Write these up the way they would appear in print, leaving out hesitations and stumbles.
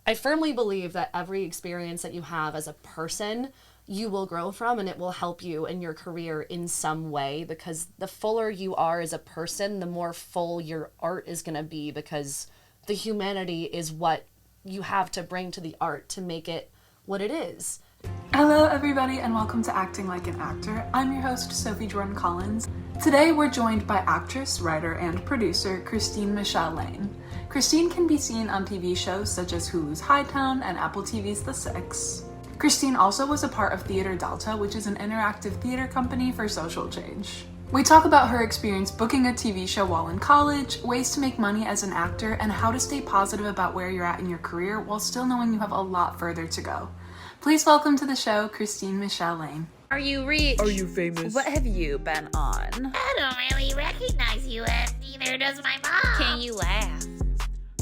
I firmly believe that every experience that you have as a person, you will grow from, and it will help you in your career in some way, because the fuller you are as a person, the more full your art is going to be, because the humanity is what you have to bring to the art to make it what it is. Hello everybody and welcome to Acting Like an Actor. I'm your host, Sophie Jordan Collins. Today we're joined by actress, writer, and producer Christine Michelle Lane. Christine can be seen on TV shows such as Hulu's Hightown and Apple TV's The Six. Christine also was a part of Theater Delta, which is an interactive theater company for social change. We talk about her experience booking a TV show while in college, ways to make money as an actor, and how to stay positive about where you're at in your career while still knowing you have a lot further to go. Please welcome to the show, Christine Michelle Lane. Are you rich? Are you famous? What have you been on? I don't really recognize you, and neither does my mom. Can you laugh?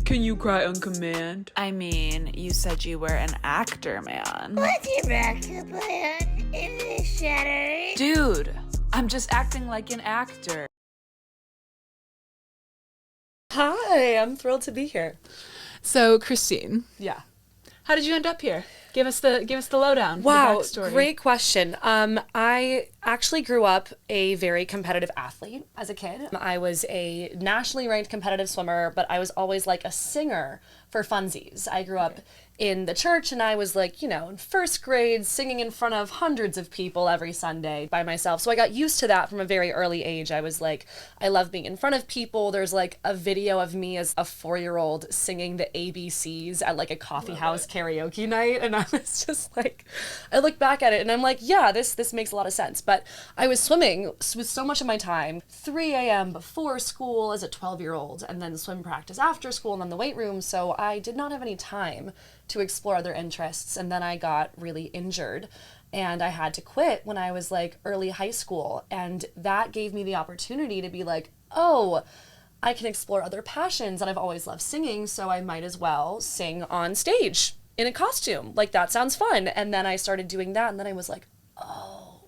Can you cry on command? I mean, you said you were an actor, man. What's your backup plan? Is it shattered? Dude, I'm just acting like an actor. Hi, I'm thrilled to be here. So, Christine, Yeah. how did you end up here? Give us the lowdown. Wow, the backstory. great question. I actually grew up a very competitive athlete as a kid. I was a nationally ranked competitive swimmer, but I was always like a singer for funsies. I grew up in the church, and I was like, in first grade singing in front of hundreds of people every Sunday by myself. So I got used to that from a very early age. I was like, I love being in front of people. There's like a video of me as a 4-year-old singing the ABCs at like a coffee house karaoke night. And I was just like, I look back at it and I'm like, yeah, this makes a lot of sense. But I was swimming with so much of my time, 3 a.m. before school as a 12-year-old, and then swim practice after school, and then the weight room. So I did not have any time to explore other interests. And then I got really injured and I had to quit when I was like early high school. And that gave me the opportunity to be like, oh, I can explore other passions, and I've always loved singing, so I might as well sing on stage in a costume. Like, that sounds fun. And then I started doing that, and then I was like, oh,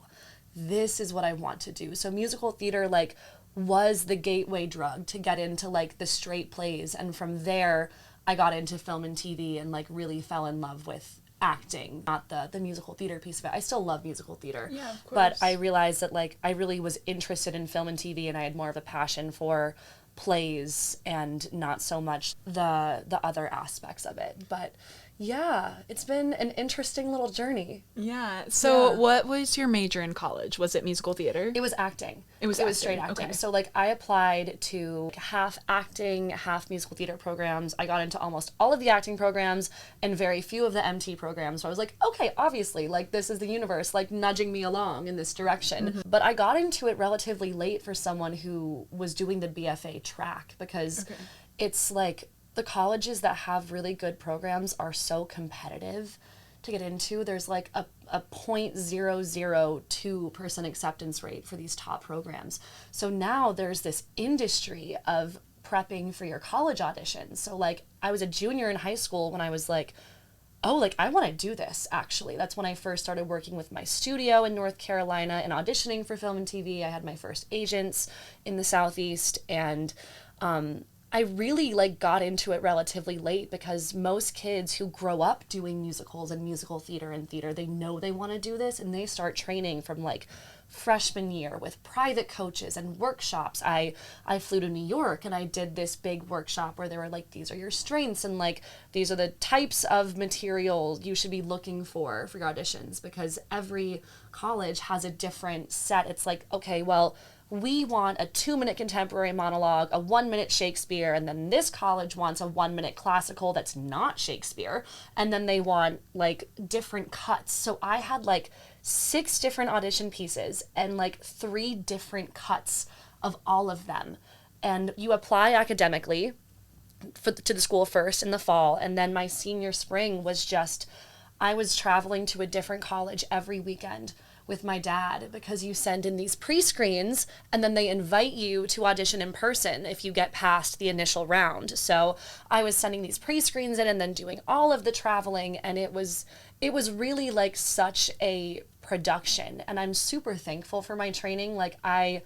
this is what I want to do. So musical theater like was the gateway drug to get into like the straight plays, and from there I got into film and TV and like really fell in love with acting, not the musical theater piece of it. I still love musical theater. Yeah, of course. But I realized that like I really was interested in film and TV, and I had more of a passion for plays and not so much the other aspects of it. But yeah, it's been an interesting little journey. Yeah. So, Yeah. what was your major in college? Was it musical theater? It was acting. It was straight acting, acting. okay. So like I applied to half acting, half musical theater programs. I got into almost all of the acting programs and very few of the MT programs. So I was like, okay, obviously, like this is the universe like nudging me along in this direction. Mm-hmm. But I got into it relatively late for someone who was doing the BFA track, because it's like the colleges that have really good programs are so competitive to get into. There's like a 0.002% acceptance rate for these top programs. So now there's this industry of prepping for your college auditions. So like I was a junior in high school when I was like, oh, like I want to do this actually. That's when I first started working with my studio in North Carolina and auditioning for film and TV. I had my first agents in the Southeast, and I really like got into it relatively late, because most kids who grow up doing musicals and musical theater and theater, they know they want to do this, and they start training from like freshman year with private coaches and workshops. I flew to New York and I did this big workshop where they were like, these are your strengths and like these are the types of material you should be looking for your auditions, because every college has a different set. It's like, okay, well, we want a 2-minute contemporary monologue, a 1-minute Shakespeare, and then this college wants a 1-minute classical that's not Shakespeare, and then they want like different cuts. So I had like 6 different audition pieces and like 3 different cuts of all of them. And you apply academically to the school first in the fall, and then my senior spring was just, I was traveling to a different college every weekend with my dad, because you send in these pre-screens and then they invite you to audition in person if you get past the initial round. So I was sending these pre-screens in and then doing all of the traveling, and it was really like such a production, and I'm super thankful for my training. Like I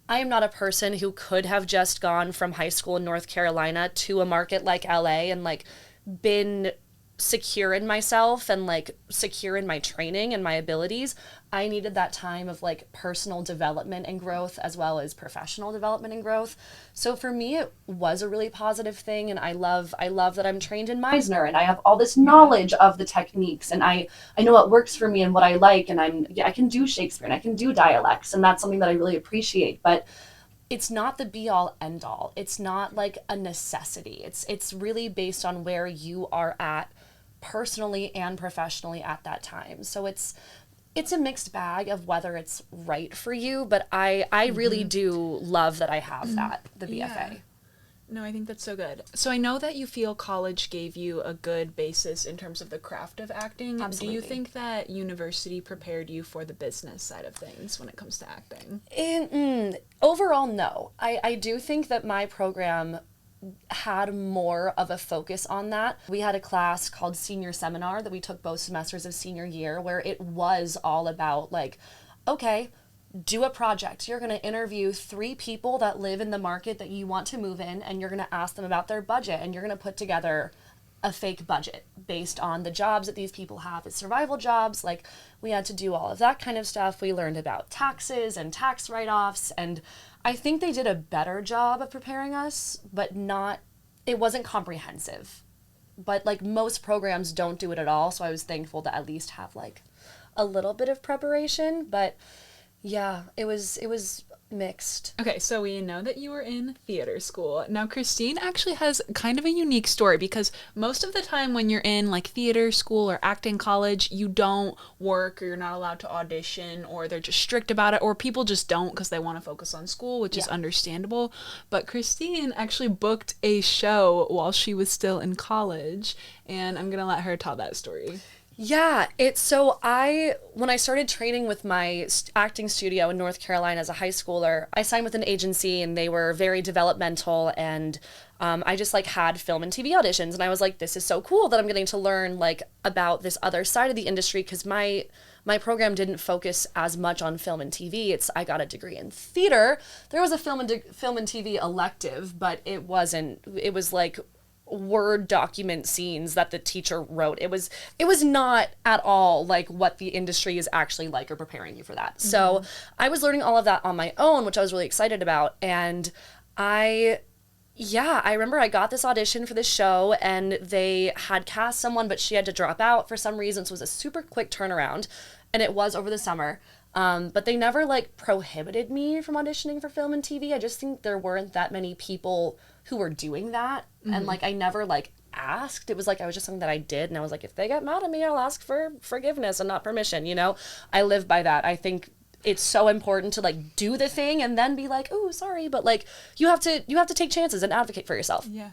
am not a person who could have just gone from high school in North Carolina to a market like LA and like been secure in myself and like secure in my training and my abilities, I needed that time of like personal development and growth as well as professional development and growth. So for me, it was a really positive thing. And I love that I'm trained in Meisner and I have all this knowledge of the techniques and I know what works for me and what I like. And I can do Shakespeare and I can do dialects. And that's something that I really appreciate. But it's not the be all end all. It's not like a necessity. It's really based on where you are at personally and professionally at that time. So it's a mixed bag of whether it's right for you, but I really do love that I have that, the BFA. Yeah. No, I think that's so good. So I know that you feel college gave you a good basis in terms of the craft of acting. Absolutely. Do you think that university prepared you for the business side of things when it comes to acting? Overall, no. I do think that my program had more of a focus on that. We had a class called Senior Seminar that we took both semesters of senior year where it was all about like, okay, do a project. You're going to interview 3 people that live in the market that you want to move in, and you're going to ask them about their budget, and you're going to put together a fake budget based on the jobs that these people have as survival jobs. Like, we had to do all of that kind of stuff. We learned about taxes and tax write-offs, and I think they did a better job of preparing us, but it wasn't comprehensive. But like most programs don't do it at all, so I was thankful to at least have like a little bit of preparation, but yeah, it was mixed. Okay, so we know that you were in theater school. Now, Christine actually has kind of a unique story because most of the time when you're in like theater school or acting college, you don't work or you're not allowed to audition or they're just strict about it or people just don't because they want to focus on school, which is understandable. But Christine actually booked a show while she was still in college, and I'm going to let her tell that story. Yeah, when I started training with my acting studio in North Carolina as a high schooler, I signed with an agency and they were very developmental, and I just like had film and TV auditions, and I was like, this is so cool that I'm getting to learn like about this other side of the industry, because my program didn't focus as much on film and TV. I got a degree in theater. There was a film and TV elective, but it was like Word document scenes that the teacher wrote. It was not at all like what the industry is actually like or preparing you for that. Mm-hmm. So I was learning all of that on my own, which I was really excited about. And I remember I got this audition for this show and they had cast someone, but she had to drop out for some reason. So it was a super quick turnaround, and it was over the summer. But they never like prohibited me from auditioning for film and TV. I just think there weren't that many people who were doing that. Mm-hmm. And like, I never like asked. It was like, I was just something that I did. And I was like, if they get mad at me, I'll ask for forgiveness and not permission. You know, I live by that. I think it's so important to like do the thing and then be like, oh, sorry. But like, you have to take chances and advocate for yourself. Yeah.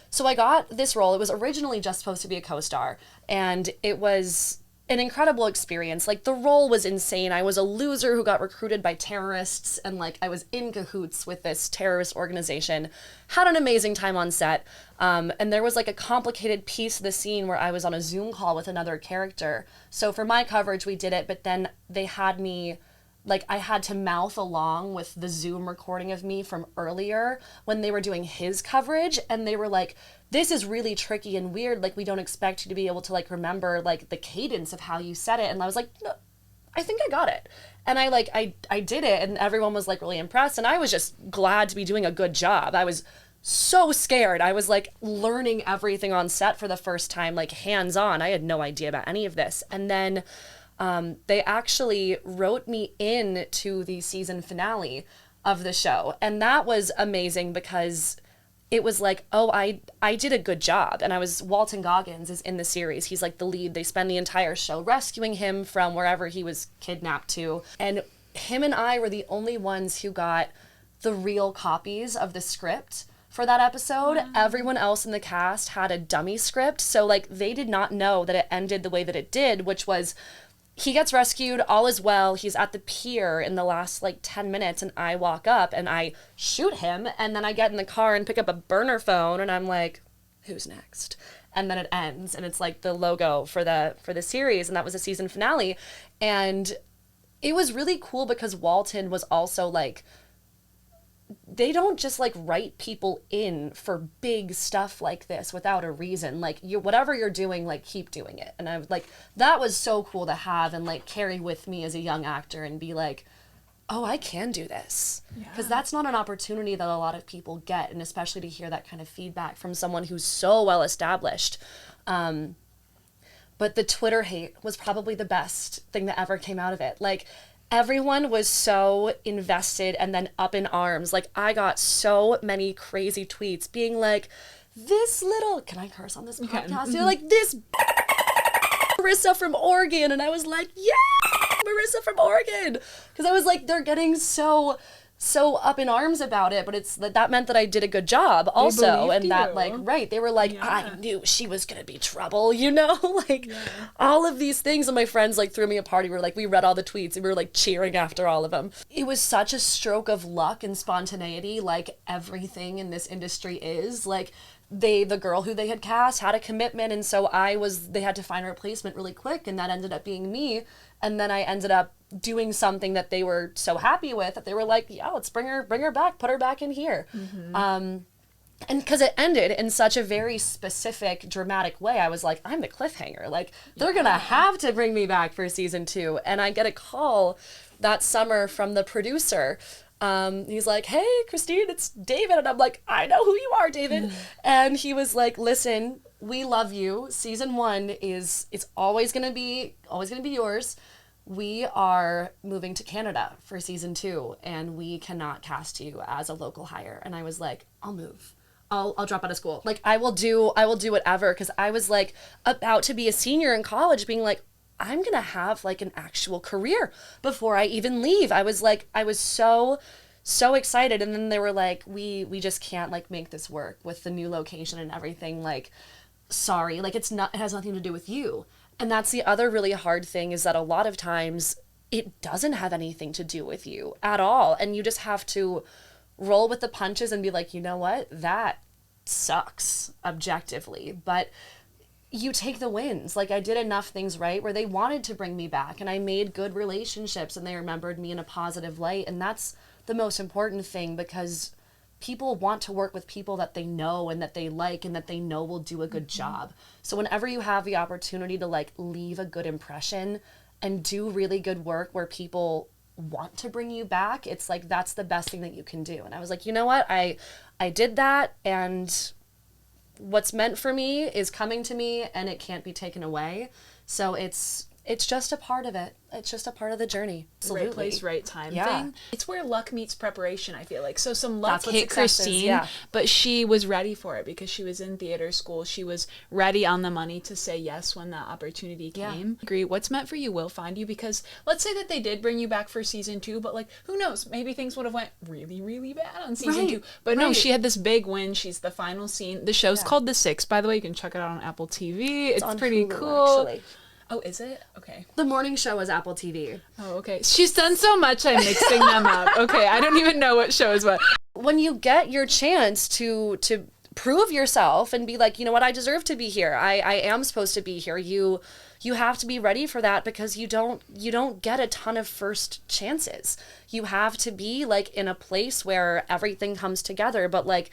So I got this role. It was originally just supposed to be a co-star, and it was an incredible experience. Like, the role was insane. I was a loser who got recruited by terrorists, and like I was in cahoots with this terrorist organization. Had an amazing time on set. And there was like a complicated piece of the scene where I was on a Zoom call with another character. So for my coverage, we did it, but then they had me, like, I had to mouth along with the Zoom recording of me from earlier when they were doing his coverage, and they were like, this is really tricky and weird, like, we don't expect you to be able to like remember like the cadence of how you said it. And I was like, no, I think I got it. And I did it, and everyone was like really impressed, and I was just glad to be doing a good job. I was so scared. I was like learning everything on set for the first time, like hands on. I had no idea about any of this. And then they actually wrote me in to the season finale of the show. And that was amazing because it was like, oh, I did a good job. And Walton Goggins is in the series. He's like the lead. They spend the entire show rescuing him from wherever he was kidnapped to. And him and I were the only ones who got the real copies of the script for that episode. Wow. Everyone else in the cast had a dummy script. So like they did not know that it ended the way that it did, which was he gets rescued, all is well, he's at the pier in the last like 10 minutes, and I walk up and I shoot him, and then I get in the car and pick up a burner phone, and I'm like, who's next? And then it ends, and it's like the logo for the series, and that was the season finale. And it was really cool because Walton was also like they don't just like write people in for big stuff like this without a reason. Like, you, whatever you're doing, like, keep doing it. And I was like, that was so cool to have and like carry with me as a young actor and be like, oh, I can do this. Because that's not an opportunity that a lot of people get, and especially to hear that kind of feedback from someone who's so well established. But the Twitter hate was probably the best thing that ever came out of it. Like, everyone was so invested and then up in arms. Like, I got so many crazy tweets being like, this little, can I curse on this podcast? They're like, this Marissa from Oregon. And I was like, yeah, Marissa from Oregon. Because I was like, they're getting so up in arms about it, but it's that meant that I did a good job also. And that you. like, right, they were like, I knew she was gonna be trouble, you know, like all of these things. And my friends like threw me a party. We were like, we read all the tweets and we were like cheering after all of them. It was such a stroke of luck and spontaneity, like everything in this industry is. Like, the girl who they had cast had a commitment, and so they had to find a replacement really quick, and that ended up being me. And then I ended up doing something that they were so happy with that they were like, yeah, let's bring her back, put her back in here. And because it ended in such a very specific, dramatic way, I was like, I'm the cliffhanger. Like, they're gonna have to bring me back for season 2. And I get a call that summer from the producer. He's like, hey, Christine, it's David. And I'm like, I know who you are, David. And he was like, listen, we love you. Season 1 it's always gonna be yours. We are moving to Canada for season 2, and we cannot cast you as a local hire. And I was like, I'll move. I'll drop out of school. Like, I will do whatever. Because I was like about to be a senior in college, being like, I'm gonna have like an actual career before I even leave. I was so excited. And then they were like, we just can't like make this work with the new location and everything. Like, sorry, like it has nothing to do with you. And that's the other really hard thing, is that a lot of times it doesn't have anything to do with you at all. And you just have to roll with the punches and be like, you know what? That sucks objectively. But you take the wins. Like, I did enough things right where they wanted to bring me back, and I made good relationships and they remembered me in a positive light. And that's the most important thing, because people want to work with people that they know and that they like and that they know will do a good job. So whenever you have the opportunity to like leave a good impression and do really good work where people want to bring you back, it's like, that's the best thing that you can do. And I was like, you know what? I did that, and what's meant for me is coming to me, and it can't be taken away. So it's just a part of it. It's just a part of the journey. Absolutely. Right place, right time Yeah. thing. It's where luck meets preparation, I feel like. So some luck That's what hit success is, Christine, yeah. but she was ready for it because she was in theater school. She was ready on the money to say yes when that opportunity came. Agree. What's meant for you will find you, because let's say that they did bring you back for season 2, but like, who knows? Maybe things would have went really, really bad on season 2. But no, she had this big win. She's the final scene. The show's called The Six, by the way. You can check it out on Apple TV. It's on pretty Hulu, cool. actually. Oh, is it? Okay. The morning show is Apple TV. Oh, okay. She's done so much, I'm mixing them up. Okay, I don't even know what show is what. When you get your chance to prove yourself and be like, you know what, I deserve to be here. I am supposed to be here. You have to be ready for that, because you don't get a ton of first chances. You have to be like in a place where everything comes together, but like,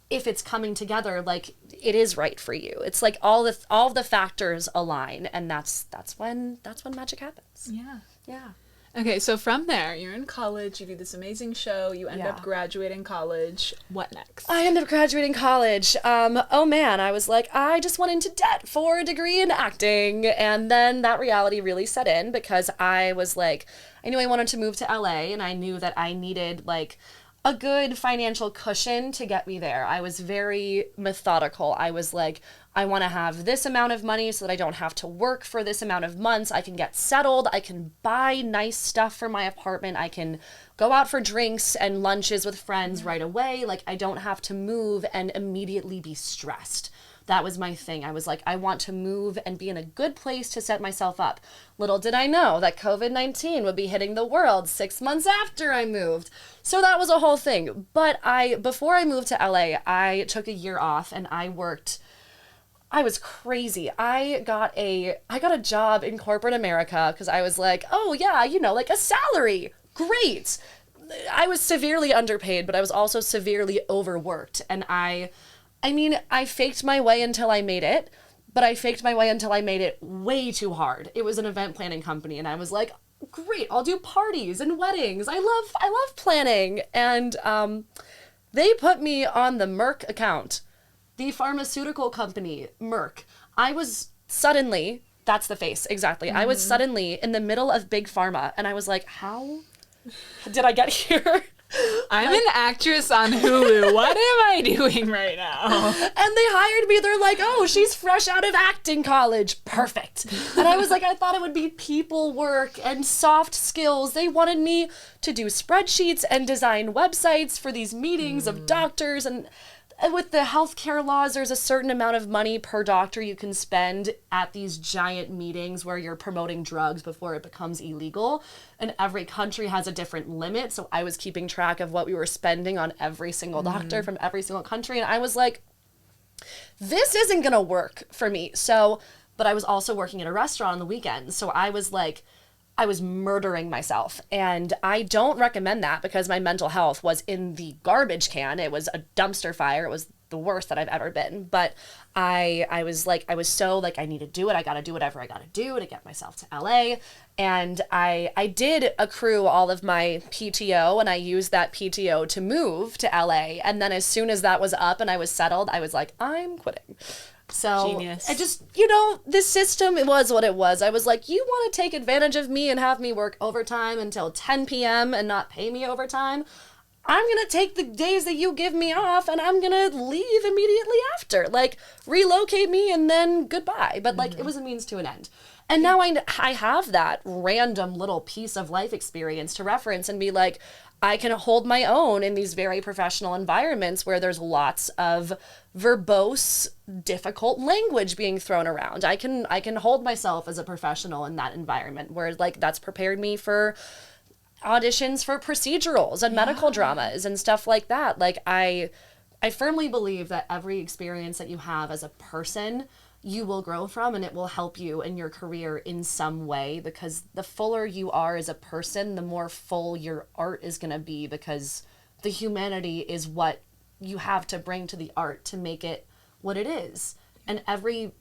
if it's coming together, like, it is right for you. It's like all the factors align, and that's when magic happens. Yeah. Okay, so from there, you're in college, you do this amazing show, you end up graduating college. What next? I ended up graduating college. Oh man, I was like, I just went into debt for a degree in acting. And then that reality really set in, because I was like, I knew I wanted to move to LA, and I knew that I needed like a good financial cushion to get me there. I was very methodical. I was like, I want to have this amount of money so that I don't have to work for this amount of months. I can get settled. I can buy nice stuff for my apartment. I can go out for drinks and lunches with friends right away. Like, I don't have to move and immediately be stressed. That was my thing. I was like, I want to move and be in a good place to set myself up. Little did I know that COVID-19 would be hitting the world 6 months after I moved. So that was a whole thing. But before I moved to LA, I took a year off and I worked. I was crazy. I got a job in corporate America because I was like, oh yeah, like a salary. Great. I was severely underpaid, but I was also severely overworked. And I mean, I faked my way until I made it, but I faked my way until I made it way too hard. It was an event planning company, and I was like, great, I'll do parties and weddings. I love planning. And they put me on the Merck account, the pharmaceutical company, Merck. I was suddenly, that's the face, exactly. I was suddenly in the middle of big pharma, and I was like, how did I get here? I'm an actress on Hulu. What am I doing right now? And they hired me. They're like, oh, she's fresh out of acting college. Perfect. And I was like, I thought it would be people work and soft skills. They wanted me to do spreadsheets and design websites for these meetings of doctors. And with the healthcare laws, there's a certain amount of money per doctor you can spend at these giant meetings where you're promoting drugs before it becomes illegal. And every country has a different limit. So I was keeping track of what we were spending on every single doctor from every single country. And I was like, this isn't going to work for me. So, but I was also working at a restaurant on the weekends. So I was like, I was murdering myself. And I don't recommend that because my mental health was in the garbage can. It was a dumpster fire. It was the worst that I've ever been. But I was so like, I need to do it. I got to do whatever I got to do to get myself to LA. And I did accrue all of my PTO, and I used that PTO to move to LA. And then as soon as that was up and I was settled, I was like, I'm quitting. So Genius. I just, the system, it was what it was. I was like, you want to take advantage of me and have me work overtime until 10 p.m. and not pay me overtime? I'm going to take the days that you give me off and I'm going to leave immediately after. Like, relocate me and then goodbye. But like, it was a means to an end. And now I have that random little piece of life experience to reference and be like, I can hold my own in these very professional environments where there's lots of verbose, difficult language being thrown around. I can hold myself as a professional in that environment where like that's prepared me for auditions for procedurals and medical dramas and stuff like that. Like I firmly believe that every experience that you have as a person, you will grow from, and it will help you in your career in some way, because the fuller you are as a person, the more full your art is going to be, because the humanity is what you have to bring to the art to make it what it is. And every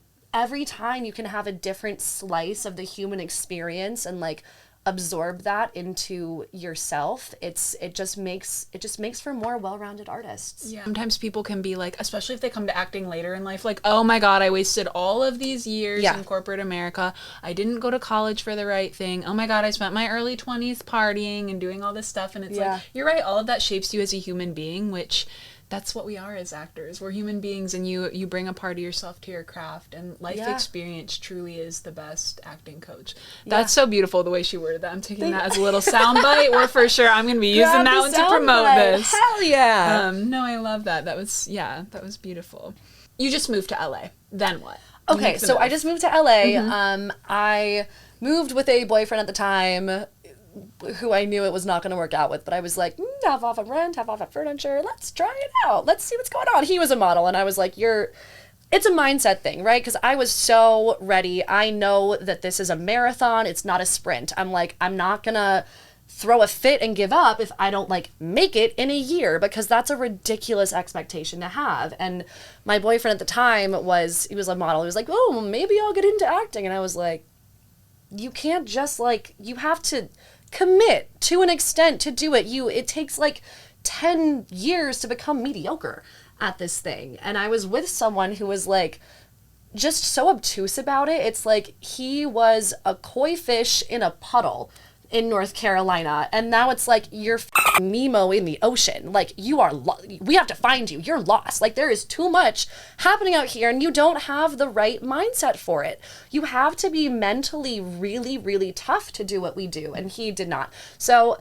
time you can have a different slice of the human experience and like absorb that into yourself, it just makes for more well-rounded artists. Yeah. Sometimes people can be like, especially if they come to acting later in life, like, oh my God, I wasted all of these years in corporate America. I didn't go to college for the right thing. Oh my God, I spent my early 20s partying and doing all this stuff. And it's like, you're right, all of that shapes you as a human being, which that's what we are as actors. We're human beings, and you bring a part of yourself to your craft, and life experience truly is the best acting coach. That's so beautiful the way she worded that. I'm taking that as a little soundbite. We're for sure, I'm going to be using that one to promote this. Hell yeah. No, I love that. That was beautiful. You just moved to LA. Then what? Okay, so I just moved to LA. I moved with a boyfriend at the time who I knew it was not going to work out with, but I was like, half off of rent, half off of furniture, let's try it out, let's see what's going on. He was a model, and I was like, it's a mindset thing, right? Because I was so ready. I know that this is a marathon, it's not a sprint. I'm like, I'm not gonna throw a fit and give up if I don't like make it in a year, because that's a ridiculous expectation to have. And my boyfriend at the time he was a model. He was like, oh, maybe I'll get into acting. And I was like, you can't just like, you have to commit to an extent to do it. It takes like 10 years to become mediocre at this thing. And I was with someone who was like just so obtuse about it. It's like he was a koi fish in a puddle in North Carolina, and now it's like you're Nemo in the ocean. Like, you are we have to find you. You're lost. Like, there is too much happening out here, and you don't have the right mindset for it. You have to be mentally really, really tough to do what we do, and he did not. So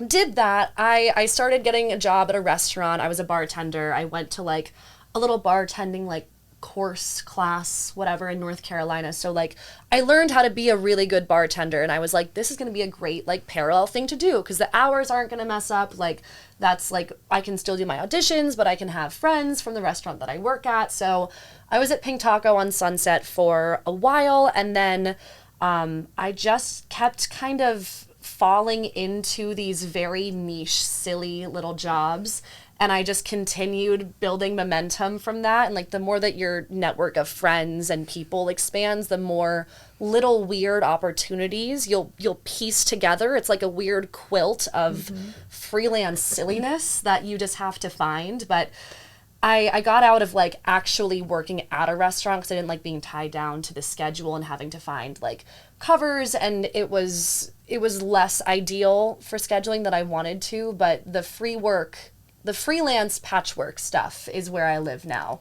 did that. I started getting a job at a restaurant. I was a bartender. I went to like a little bartending like course class whatever in North Carolina. So like I learned how to be a really good bartender, and I was like, this is going to be a great like parallel thing to do, because the hours aren't going to mess up. Like, that's like, I can still do my auditions, but I can have friends from the restaurant that I work at. So I was at Pink Taco on Sunset for a while, and then I just kept kind of falling into these very niche, silly little jobs. And I just continued building momentum from that. And like the more that your network of friends and people expands, the more little weird opportunities you'll piece together. It's like a weird quilt of freelance silliness that you just have to find. But I got out of like actually working at a restaurant because I didn't like being tied down to the schedule and having to find like covers, and it was less ideal for scheduling that I wanted to. But the freelance patchwork stuff is where I live now,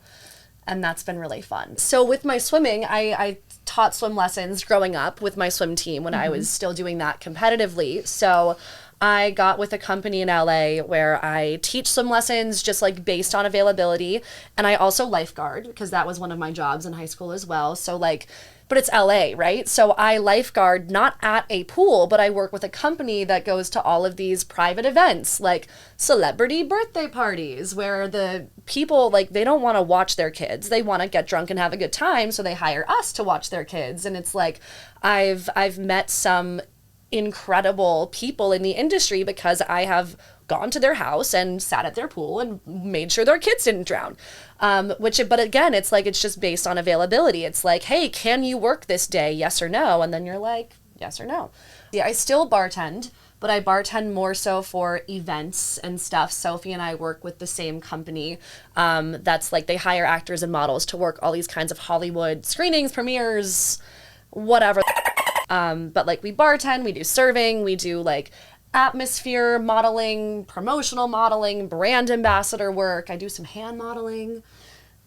and that's been really fun. So with my swimming, I taught swim lessons growing up with my swim team when I was still doing that competitively. So I got with a company in LA where I teach swim lessons just like based on availability. And I also lifeguard because that was one of my jobs in high school as well. So like, but it's LA, right? So I lifeguard not at a pool, but I work with a company that goes to all of these private events, like celebrity birthday parties, where the people, like, they don't want to watch their kids. They want to get drunk and have a good time. So they hire us to watch their kids. And it's like, I've met some incredible people in the industry because I have gone to their house and sat at their pool and made sure their kids didn't drown. But again, it's like, it's just based on availability. It's like, hey, can you work this day? Yes or no? And then you're like, yes or no. Yeah, I still bartend, but I bartend more so for events and stuff. Sophie and I work with the same company. That's like, they hire actors and models to work all these kinds of Hollywood screenings, premieres, whatever. But like, we bartend, we do serving, we do like atmosphere modeling, promotional modeling, brand ambassador work. I do some hand modeling.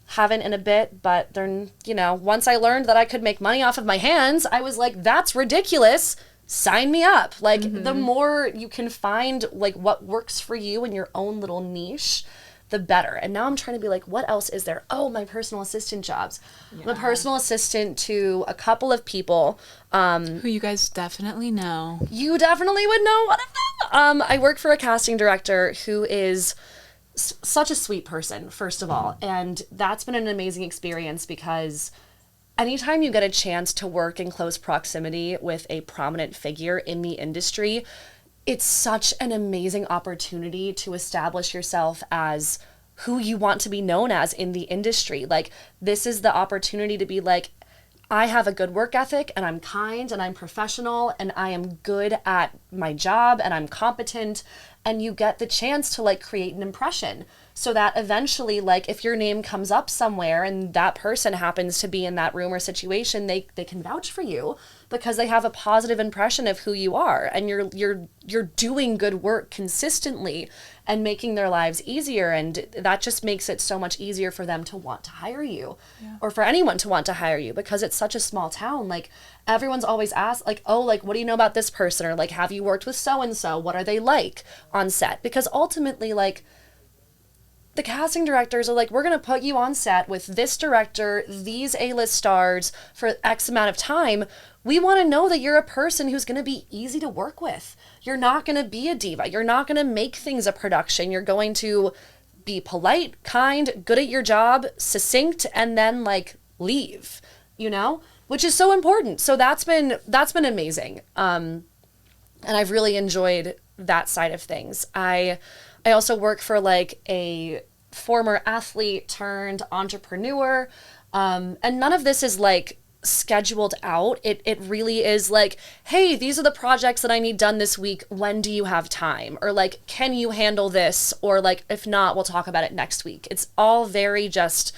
Haven't in a bit, but then, once I learned that I could make money off of my hands, I was like, that's ridiculous. Sign me up. Like, the more you can find like what works for you in your own little niche, the better. And now I'm trying to be like, what else is there? Oh, my personal assistant jobs. Yeah. I'm a personal assistant to a couple of people. Who you guys definitely know. You definitely would know one of them. I work for a casting director who is such a sweet person, first of all. And that's been an amazing experience because anytime you get a chance to work in close proximity with a prominent figure in the industry, it's such an amazing opportunity to establish yourself as who you want to be known as in the industry. Like, this is the opportunity to be like, I have a good work ethic and I'm kind and I'm professional and I am good at my job and I'm competent, and you get the chance to like create an impression so that eventually, like, if your name comes up somewhere and that person happens to be in that room or situation, they can vouch for you because they have a positive impression of who you are, and you're doing good work consistently and making their lives easier, and that just makes it so much easier for them to want to hire you. Yeah. Or for anyone to want to hire you, because it's such a small town. Like, everyone's always asked, like, oh, like, what do you know about this person? Or like, have you worked with so and so? What are they like on set? Because ultimately, like, the casting directors are like, we're going to put you on set with this director, these A-list stars for X amount of time. We want to know that you're a person who's going to be easy to work with. You're not going to be a diva. You're not going to make things a production. You're going to be polite, kind, good at your job, succinct, and then like leave, which is so important. So that's been amazing. And I've really enjoyed that side of things. I also work for like a former athlete turned entrepreneur. And none of this is like scheduled out. It really is like, hey, these are the projects that I need done this week. When do you have time? Or like, can you handle this? Or like, if not, we'll talk about it next week. It's all very just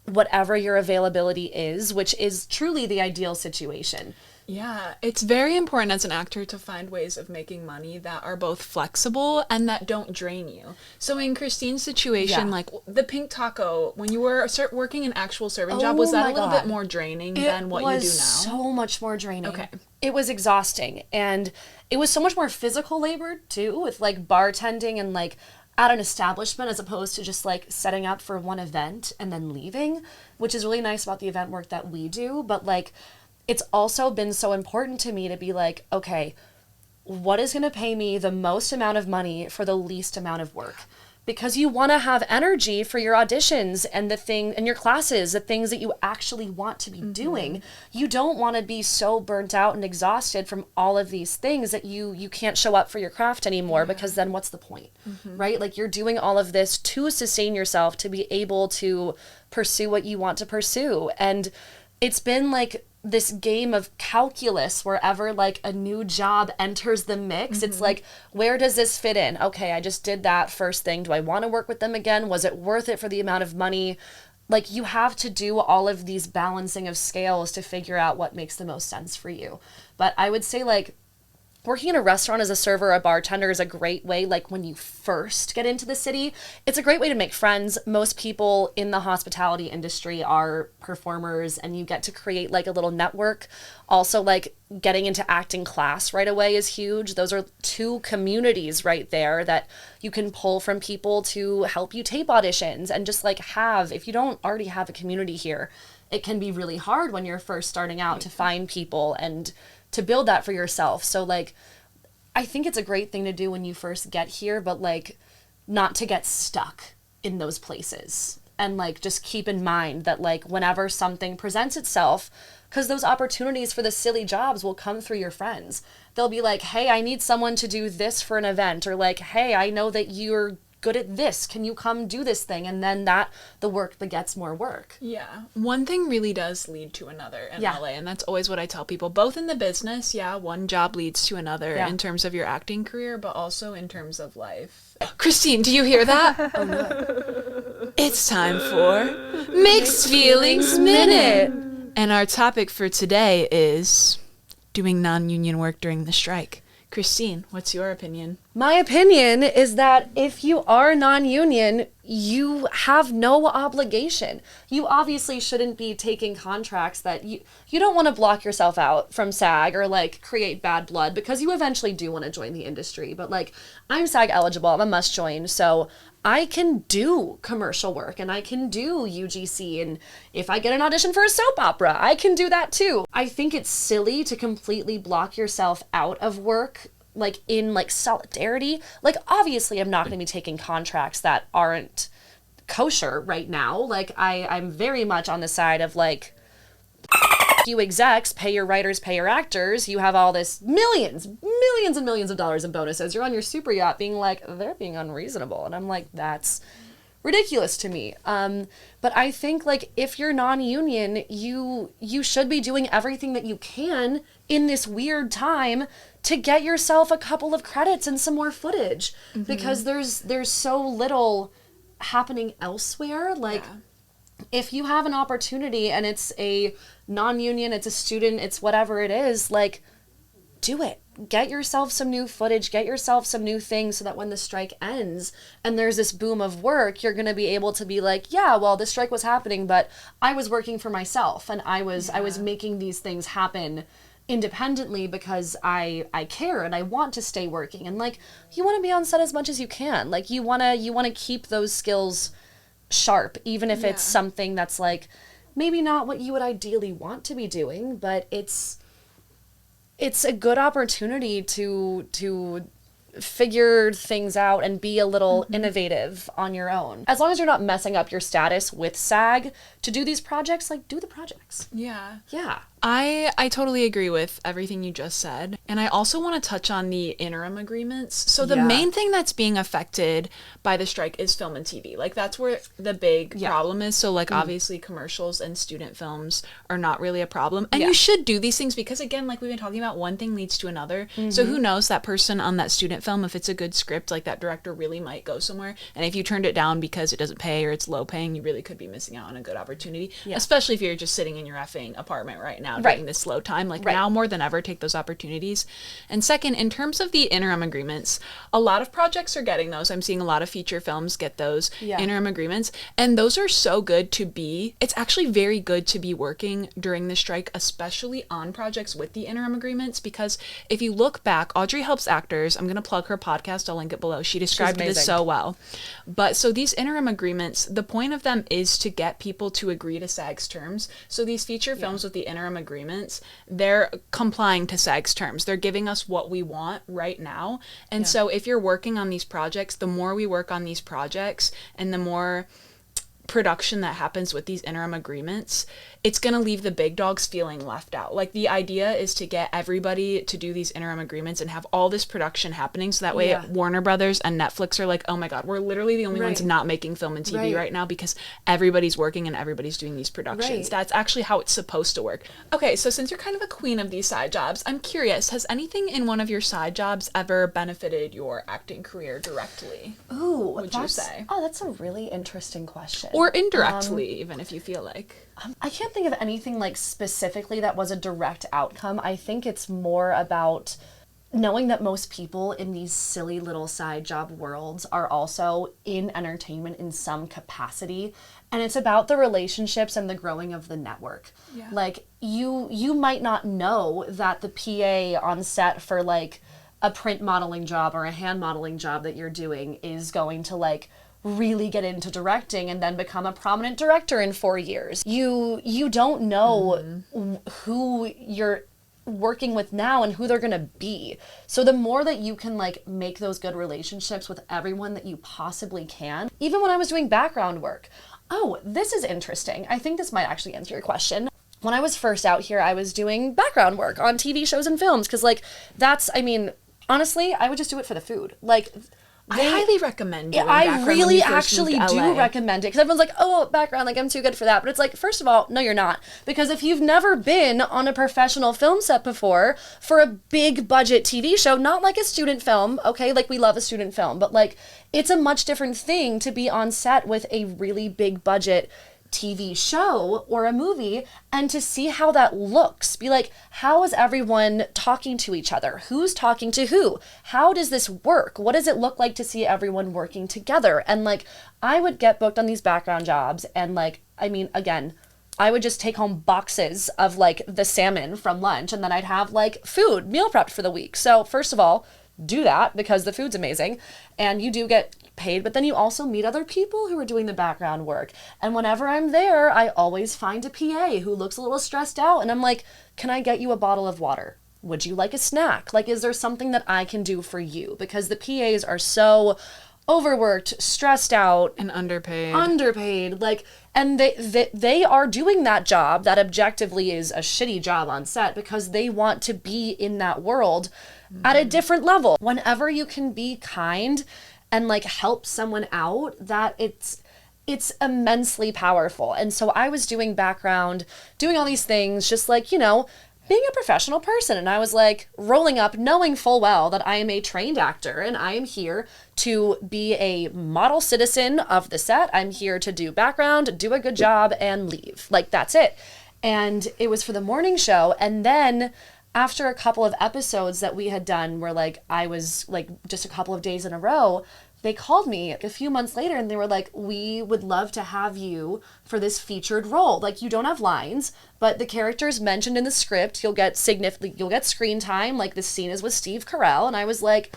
whatever your availability is, which is truly the ideal situation. Yeah, it's very important as an actor to find ways of making money that are both flexible and that don't drain you. So in Christine's situation, like the pink taco, when you were working an actual serving job, was that a little bit more draining than what you do now? It was so much more draining. Okay. It was exhausting, and it was so much more physical labor too, with like bartending and like at an establishment as opposed to just like setting up for one event and then leaving, which is really nice about the event work that we do. But like, it's also been so important to me to be like, okay, what is going to pay me the most amount of money for the least amount of work? because you want to have energy for your auditions and your classes, the things that you actually want to be doing. You don't want to be so burnt out and exhausted from all of these things that you can't show up for your craft anymore, because then what's the point, right? Like, you're doing all of this to sustain yourself, to be able to pursue what you want to pursue. And it's been like this game of calculus wherever like a new job enters the mix. It's like, where does this fit in? Okay, I just did that first thing. Do I want to work with them again? Was it worth it for the amount of money? Like, you have to do all of these balancing of scales to figure out what makes the most sense for you. But I would say, like, working in a restaurant as a server or a bartender is a great way, like, when you first get into the city, it's a great way to make friends. Most people in the hospitality industry are performers, and you get to create, like, a little network. Also, like, getting into acting class right away is huge. Those are 2 communities right there that you can pull from people to help you tape auditions. And just, like, if you don't already have a community here, it can be really hard when you're first starting out to find people and to build that for yourself. So, like, I think it's a great thing to do when you first get here, but, like, not to get stuck in those places. And, like, just keep in mind that, like, whenever something presents itself, because those opportunities for the silly jobs will come through your friends. They'll be like, hey, I need someone to do this for an event, or like, hey, I know that you're good at this, can you come do this thing? And then the work begets more work. Yeah. One thing really does lead to another in LA, and that's always what I tell people, both in the business, one job leads to another in terms of your acting career, but also in terms of life. Christine, do you hear that? Oh, no. It's time for Mixed Feelings Minute. And our topic for today is doing non-union work during the strike. Christine, what's your opinion? My opinion is that if you are non-union, you have no obligation. You obviously shouldn't be taking contracts that you don't want to block yourself out from SAG or like create bad blood, because you eventually do want to join the industry. But like, I'm SAG eligible, I'm a must join, so I can do commercial work and I can do UGC, and if I get an audition for a soap opera, I can do that too. I think it's silly to completely block yourself out of work, like in like solidarity. Like, obviously I'm not going to be taking contracts that aren't kosher right now. Like, I'm very much on the side of like, you execs, pay your writers, pay your actors. You have all this millions and millions of dollars in bonuses. You're on your super yacht being like, they're being unreasonable. And I'm like, that's ridiculous to me. But I think like, if you're non-union, you should be doing everything that you can in this weird time to get yourself a couple of credits and some more footage, because there's so little happening elsewhere. Like, if you have an opportunity and it's a non-union, it's a student, it's whatever it is, like, do it. Get yourself some new footage, get yourself some new things, so that when the strike ends and there's this boom of work, you're going to be able to be like, yeah, well, the strike was happening, but I was working for myself, and I was making these things happen independently because I care and I want to stay working. And like, you want to be on set as much as you can. Like, you want to keep those skills sharp, even if it's something that's like maybe not what you would ideally want to be doing, but it's a good opportunity to figure things out and be a little innovative on your own. As long as you're not messing up your status with SAG to do these projects, like, do the projects. Yeah. I totally agree with everything you just said. And I also want to touch on the interim agreements. So the main thing that's being affected by the strike is film and TV. Like, that's where the big problem is. So like, obviously commercials and student films are not really a problem. And you should do these things because, again, like we've been talking about, one thing leads to another. So who knows, that person on that student film, if it's a good script, like that director really might go somewhere. And if you turned it down because it doesn't pay or it's low paying, you really could be missing out on a good opportunity. Especially if you're just sitting in your effing apartment right now during this slow time. Like, now more than ever, take those opportunities. And second, in terms of the interim agreements, a lot of projects are getting those. I'm seeing a lot of feature films get those interim agreements, and those are so good to be. It's actually very good to be working during the strike, especially on projects with the interim agreements, because if you look back, Audrey Helps Actors, I'm going to plug her podcast, I'll link it below. She described this so well. But so these interim agreements, the point of them is to get people to agree to SAG's terms. So these feature films with the interim agreements, they're complying to SAG's terms. They're giving us what we want right now. And so if you're working on these projects, the more we work on these projects and the more production that happens with these interim agreements, it's going to leave the big dogs feeling left out. Like, the idea is to get everybody to do these interim agreements and have all this production happening, so that way Warner Brothers and Netflix are like, oh my god, we're literally the only ones not making film and TV right now, because everybody's working and everybody's doing these productions. That's actually how it's supposed to work. Okay, so since you're kind of a queen of these side jobs, I'm curious, has anything in one of your side jobs ever benefited your acting career directly? Ooh, would you say? Oh, that's a really interesting question. Or indirectly, even if you feel like. I can't think of anything like specifically that was a direct outcome. I think it's more about knowing that most people in these silly little side job worlds are also in entertainment in some capacity. And it's about the relationships and the growing of the network. Yeah. Like, you might not know that the PA on set for like a print modeling job or a hand modeling job that you're doing is going to like really get into directing and then become a prominent director in 4 years. You don't know who you're working with now and who they're gonna be. So the more that you can like make those good relationships with everyone that you possibly can. Even when I was doing background work. Oh, this is interesting. I think this might actually answer your question. When I was first out here, I was doing background work on TV shows and films, because like that's, I mean, honestly, I would just do it for the food. Like, I highly recommend doing I really actually do recommend it, because everyone's like, oh, background, like I'm too good for that. But it's like, first of all, no, you're not. Because if you've never been on a professional film set before for a big budget TV show, not like a student film, okay, like we love a student film, but like it's a much different thing to be on set with a really big budget TV show or a movie and to see how that looks. Be like, how is everyone talking to each other? Who's talking to who? How does this work? What does it look like to see everyone working together? And like, I would get booked on these background jobs and like, I mean, again, I would just take home boxes of like the salmon from lunch, and then I'd have like food meal prepped for the week. So first of all, do that because the food's amazing and you do get paid, but then you also meet other people who are doing the background work. And whenever I'm there, I always find a PA who looks a little stressed out, and I'm like, can I get you a bottle of water? Would you like a snack? Like, is there something that I can do for you? Because the PAs are so overworked, stressed out, and underpaid. Like, and they are doing that job that objectively is a shitty job on set because they want to be in that world at a different level. Whenever you can be kind and like help someone out, that it's immensely powerful. And so I was doing background, doing all these things, just like, you know, being a professional person. And I was like rolling up, knowing full well that I am a trained actor and I am here to be a model citizen of the set. I'm here to do background, do a good job, and leave. Like, that's it. And it was for the morning show. And then after a couple of episodes that we had done where like I was like just a couple of days in a row, they called me a few months later and they were like, we would love to have you for this featured role. Like, you don't have lines, but the character's mentioned in the script. You'll get screen time. Like, the scene is with Steve Carell. And I was like,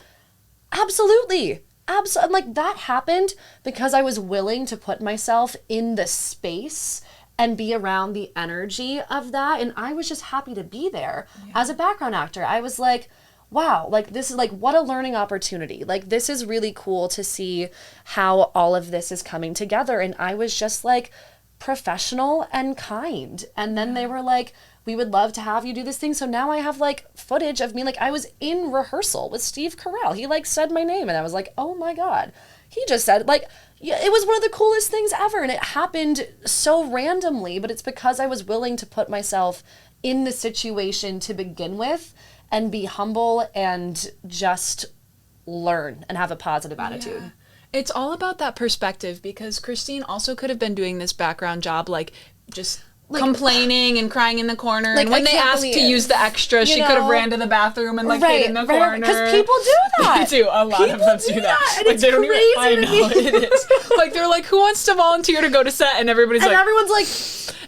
absolutely. And like, that happened because I was willing to put myself in the space and be around the energy of that. And I was just happy to be there as a background actor. I was like, wow, like this is like, what a learning opportunity. Like, this is really cool to see how all of this is coming together. And I was just like professional and kind. And then they were like, we would love to have you do this thing. So now I have like footage of me. Like, I was in rehearsal with Steve Carell. He like said my name and I was like, oh my God. He just said, like, yeah, it was one of the coolest things ever. And it happened so randomly, but it's because I was willing to put myself in the situation to begin with and be humble and just learn and have a positive attitude. Yeah. It's all about that perspective, because Christine also could have been doing this background job, like, just like, complaining and crying in the corner. Like, and when they asked to use the extra, she could have ran to the bathroom and like hid in the corner. Because people do that. They do. A lot of them do that. And like, it's they don't crazy even. I know it is. Like, they're like, who wants to volunteer to go to set? And everybody's like, everyone's like,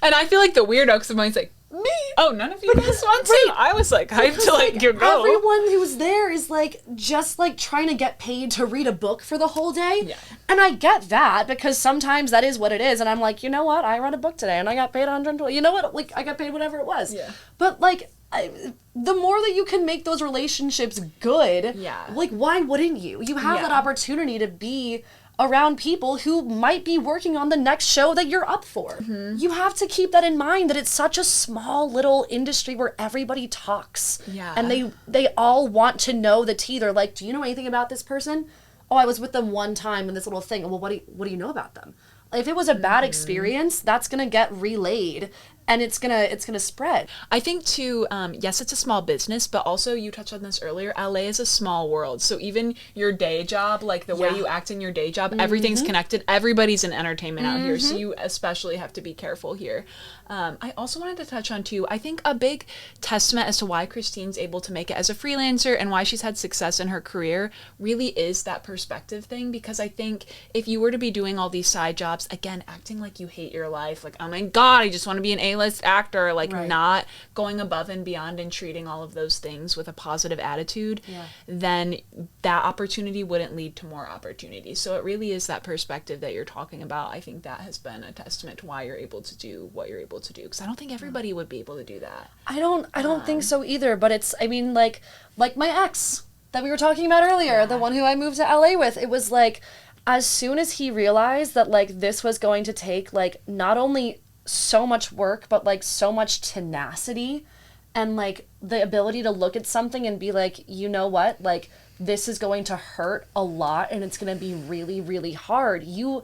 and I feel like the weirdo, because I'm always like, me. Oh, none of you guys want to? I was like hyped to like go. Everyone who's there is like just like trying to get paid to read a book for the whole day. Yeah. And I get that because sometimes that is what it is. And I'm like, you know what? I read a book today and I got paid $120. You know what? Like I got paid whatever it was. Yeah. But like the more that you can make those relationships good, Yeah. like why wouldn't you? You have that opportunity to be around people who might be working on the next show that you're up for. You have to keep that in mind, that it's such a small little industry where everybody talks. Yeah. And they all want to know the tea. They're like, do you know anything about this person? Oh, I was with them one time in this little thing. Well, what do you know about them? If it was a bad experience, that's gonna get relayed and it's gonna spread. I think too, yes, it's a small business, but also you touched on this earlier, LA is a small world. So even your day job, like the way you act in your day job, everything's connected. Everybody's in entertainment out here. So you especially have to be careful here. I also wanted to touch on too, I think a big testament as to why Christine's able to make it as a freelancer and why she's had success in her career really is that perspective thing. Because I think if you were to be doing all these side jobs, again, acting like you hate your life, like, oh my God, I just want to be an A-list actor, like not going above and beyond and treating all of those things with a positive attitude, then that opportunity wouldn't lead to more opportunities. So it really is that perspective that you're talking about. I think that has been a testament to why you're able to do what you're able to do, because I don't think everybody would be able to do that. I don't think so either, but it's, I mean, like my ex that we were talking about earlier, the one who I moved to LA with, it was like, as soon as he realized that like this was going to take like not only so much work, but like so much tenacity and like the ability to look at something and be like, you know what, like this is going to hurt a lot and it's going to be really, really hard. You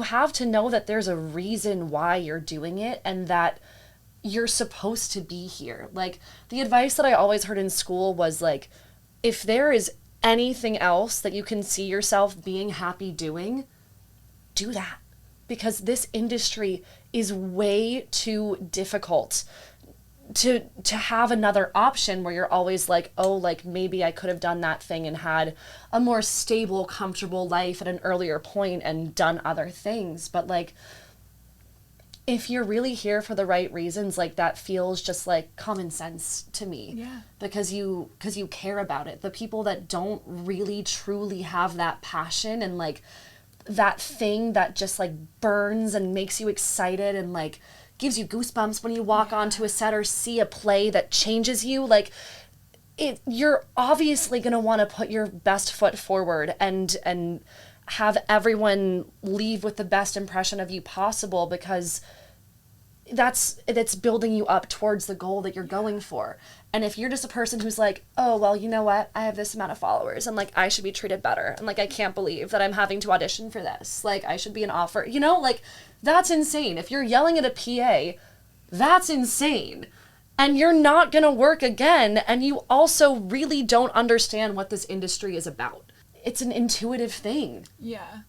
have to know that there's a reason why you're doing it and that you're supposed to be here. Like the advice that I always heard in school was like, if there is anything else that you can see yourself being happy doing, do that. Because this industry is way too difficult to have another option where you're always like, oh, like maybe I could have done that thing and had a more stable, comfortable life at an earlier point and done other things. But like, if you're really here for the right reasons, like that feels just like common sense to me. Yeah. Because you care about it. The people that don't really truly have that passion and like that thing that just like burns and makes you excited and like gives you goosebumps when you walk onto a set or see a play that changes you, like you're obviously going to want to put your best foot forward and have everyone leave with the best impression of you possible, because that's building you up towards the goal that you're going for. And if you're just a person who's like, oh, well, you know what? I have this amount of followers and like I should be treated better. And like, I can't believe that I'm having to audition for this. Like I should be an offer, you know, like that's insane. If you're yelling at a PA, that's insane. And you're not going to work again. And you also really don't understand what this industry is about. It's an intuitive thing. Yeah.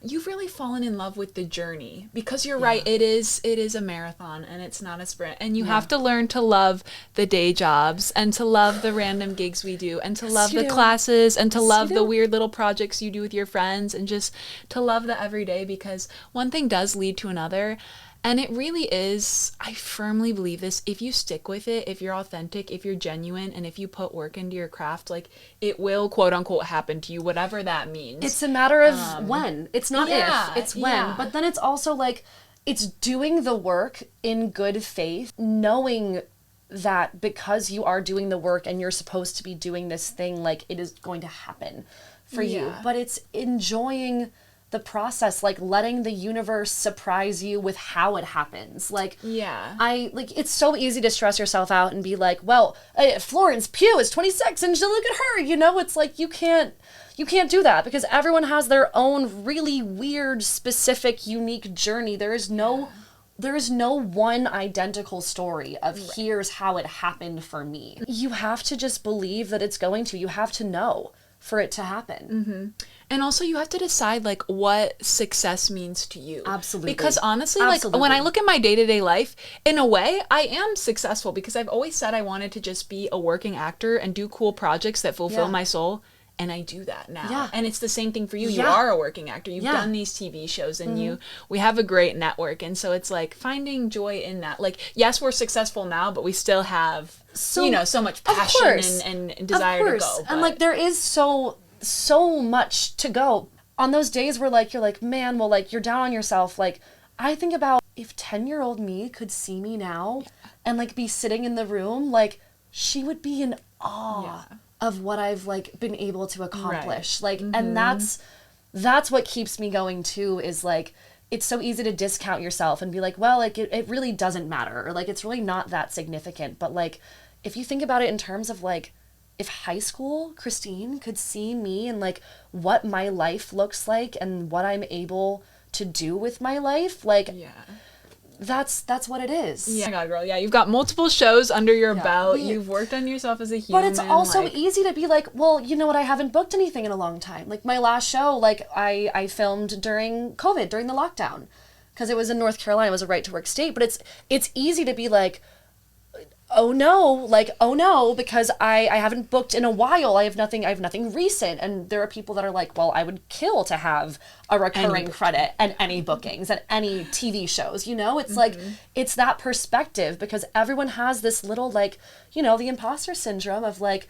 You've really fallen in love with the journey, because you're right. It is a marathon and it's not a sprint, and you have to learn to love the day jobs and to love the random gigs we do and to love the classes and to love the weird little projects you do with your friends and just to love the everyday, because one thing does lead to another. And it really is, I firmly believe this, if you stick with it, if you're authentic, if you're genuine, and if you put work into your craft, like, it will, quote unquote, happen to you, whatever that means. It's a matter of when. It's not if, it's when. Yeah. But then it's also like, it's doing the work in good faith, knowing that because you are doing the work and you're supposed to be doing this thing, like, it is going to happen for you. But it's enjoying the process, like letting the universe surprise you with how it happens. Like, it's so easy to stress yourself out and be like, well, Florence Pugh is 26 and look at her, you know. It's like, you can't do that, because everyone has their own really weird, specific, unique journey. There is no one identical story of here's how it happened for me. You have to just believe that it's going to. You have to know for it to happen. Mm-hmm. And also you have to decide like what success means to you. Absolutely. Because honestly, like when I look at my day-to-day life, in a way, I am successful, because I've always said I wanted to just be a working actor and do cool projects that fulfill my soul. and I do that now. Yeah. And it's the same thing for you. You Yeah. are a working actor. You've Yeah. done these TV shows, and we have a great network. And so it's like finding joy in that. Like, yes, we're successful now, but we still have, so much passion and desire to go. And like, there is so much to go. On those days where like, you're like, man, well, like, you're down on yourself. Like, I think about if 10-year-old me could see me now and like be sitting in the room, like, she would be in awe of what I've like been able to accomplish. Like, and that's what keeps me going too, is like, it's so easy to discount yourself and be like, well, like, it really doesn't matter, or like, it's really not that significant. But like, if you think about it in terms of like, if high school Christine could see me and like what my life looks like and what I'm able to do with my life, like, that's what it is. Yeah, God, girl. Yeah, you've got multiple shows under your belt. You've worked on yourself as a human. But it's also easy to be like, well, you know what? I haven't booked anything in a long time. Like, my last show, like, I filmed during COVID, during the lockdown, because it was in North Carolina. It was a right-to-work state. But it's easy to be like, oh no, because I haven't booked in a while. I have nothing recent. And there are people that are like, well, I would kill to have a recurring credit and any bookings and any TV shows, you know? It's like, it's that perspective, because everyone has this little, like, you know, the imposter syndrome of like,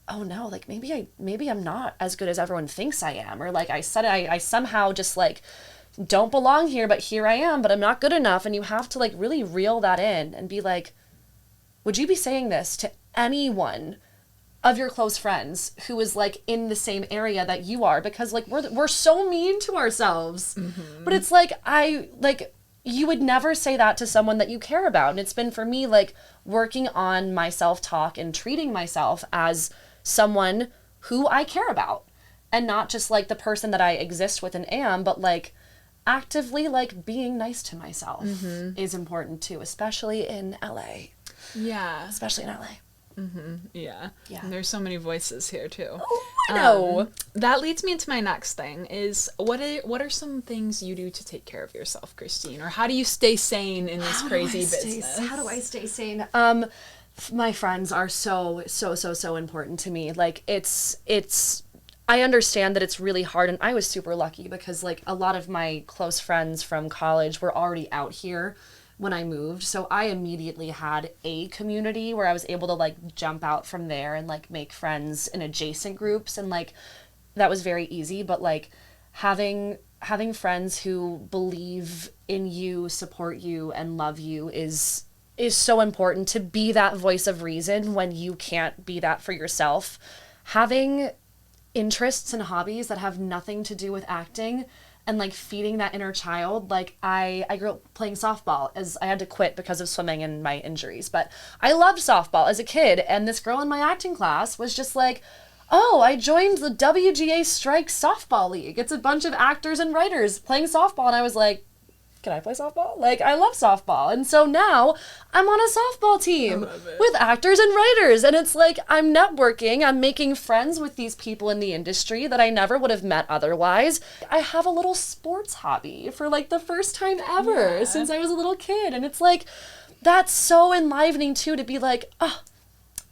oh no, like, maybe I'm not as good as everyone thinks I am. Or like I said, I somehow just like don't belong here, but here I am, but I'm not good enough. And you have to like really reel that in and be like, would you be saying this to anyone of your close friends who is like in the same area that you are? Because like we're so mean to ourselves. But it's like, you would never say that to someone that you care about. And it's been for me like working on my self-talk and treating myself as someone who I care about, and not just like the person that I exist with and am, but like actively like being nice to myself is important too, especially in LA. Yeah. Especially in LA. Yeah. Yeah. And there's so many voices here too. Oh, I know. That leads me into my next thing is what are some things you do to take care of yourself, Christine? Or how do you stay sane in this crazy business? How do I stay sane? My friends are so important to me. Like, it's I understand that it's really hard, and I was super lucky because like a lot of my close friends from college were already out here when I moved. So I immediately had a community where I was able to like jump out from there and like make friends in adjacent groups, and like that was very easy. But like having friends who believe in you, support you, and love you is so important, to be that voice of reason when you can't be that for yourself. Having interests and hobbies that have nothing to do with acting, and like feeding that inner child. Like I grew up playing softball, as I had to quit because of swimming and my injuries, but I loved softball as a kid. And this girl in my acting class was just like, oh, I joined the WGA Strike Softball League. It's a bunch of actors and writers playing softball. And I was like, can I play softball? Like, I love softball. And so now I'm on a softball team with actors and writers. And it's like, I'm networking, I'm making friends with these people in the industry that I never would have met otherwise. I have a little sports hobby for like the first time ever since I was a little kid. And it's like, that's so enlivening too, to be like, oh,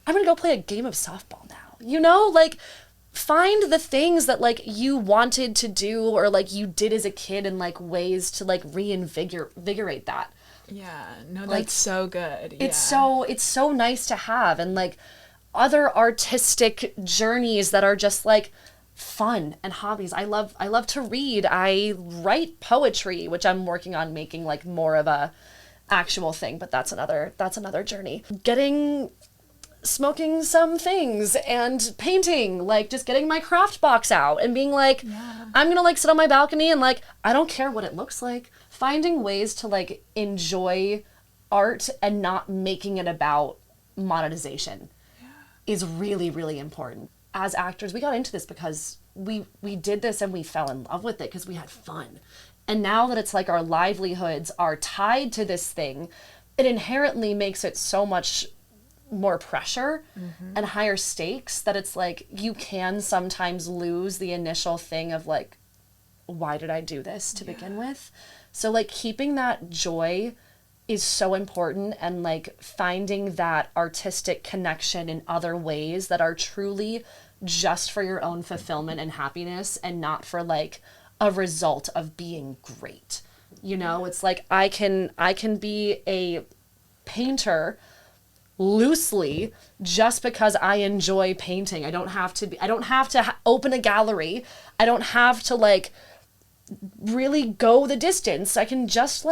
I'm gonna go play a game of softball now. You know, like, find the things that like you wanted to do or like you did as a kid, and like ways to like reinvigorate that. Yeah, no, that's like, so good. It's so nice to have. And like other artistic journeys that are just like fun and hobbies. I love to read. I write poetry, which I'm working on making like more of a actual thing, but that's another journey. Smoking some things and painting, like just getting my craft box out and being like, I'm gonna like sit on my balcony and like, I don't care what it looks like. Finding ways to like enjoy art and not making it about monetization is really, really important. As actors, we got into this because we did this and we fell in love with it because we had fun. And now that it's like our livelihoods are tied to this thing, it inherently makes it so much more pressure and higher stakes that it's like you can sometimes lose the initial thing of like, why did I do this to begin with? So like keeping that joy is so important, and like finding that artistic connection in other ways that are truly just for your own fulfillment and happiness and not for like a result of being great. You know, it's like I can be a painter loosely just because I enjoy painting. I don't have to open a gallery. I don't have to like really go the distance. I can just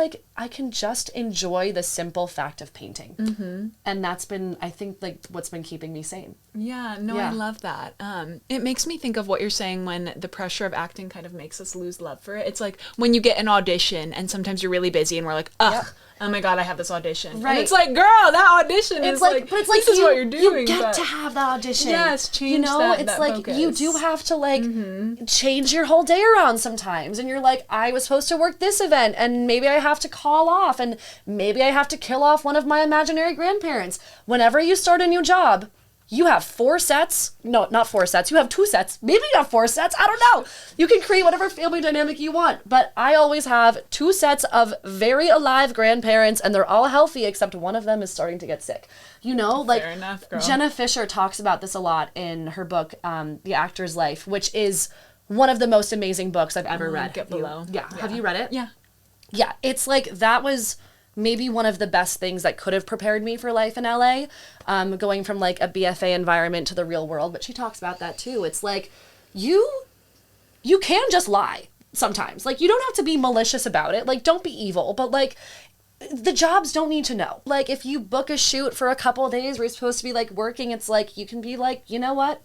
enjoy the simple fact of painting. And that's been, I think, like what's been keeping me sane. Yeah, no, I love that. It makes me think of what you're saying when the pressure of acting kind of makes us lose love for it. It's like when you get an audition and sometimes you're really busy and we're like, ugh, oh my God, I have this audition. Right. And it's like, girl, that audition is like, but it's like, this is what you're doing. You get to have the audition. Yes, change you know, that, it's that like focus. You do have to like change your whole day around sometimes. And you're like, I was supposed to work this event and maybe I have to call off and maybe I have to kill off one of my imaginary grandparents. Whenever you start a new job, you have 4 sets. No, not 4 sets. You have 2 sets. Maybe you have 4 sets. I don't know. You can create whatever family dynamic you want. But I always have 2 sets of very alive grandparents, and they're all healthy, except one of them is starting to get sick. You know, like Fair enough, girl. Jenna Fisher talks about this a lot in her book, The Actor's Life, which is one of the most amazing books I've ever read. Link it below. Yeah. Have you read it? Yeah. Yeah. It's like, that was maybe one of the best things that could have prepared me for life in LA, going from like a BFA environment to the real world. But she talks about that too. It's like, you can just lie sometimes. Like, you don't have to be malicious about it. Like, don't be evil, but like, the jobs don't need to know. Like, if you book a shoot for a couple of days where you're supposed to be like working, it's like, you can be like, you know what?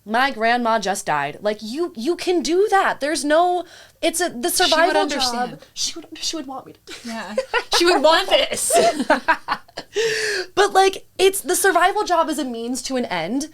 My grandma just died. Like, you can do that. There's no, the survival job. She would want me to. Yeah. She would want this. But like, the survival job is a means to an end.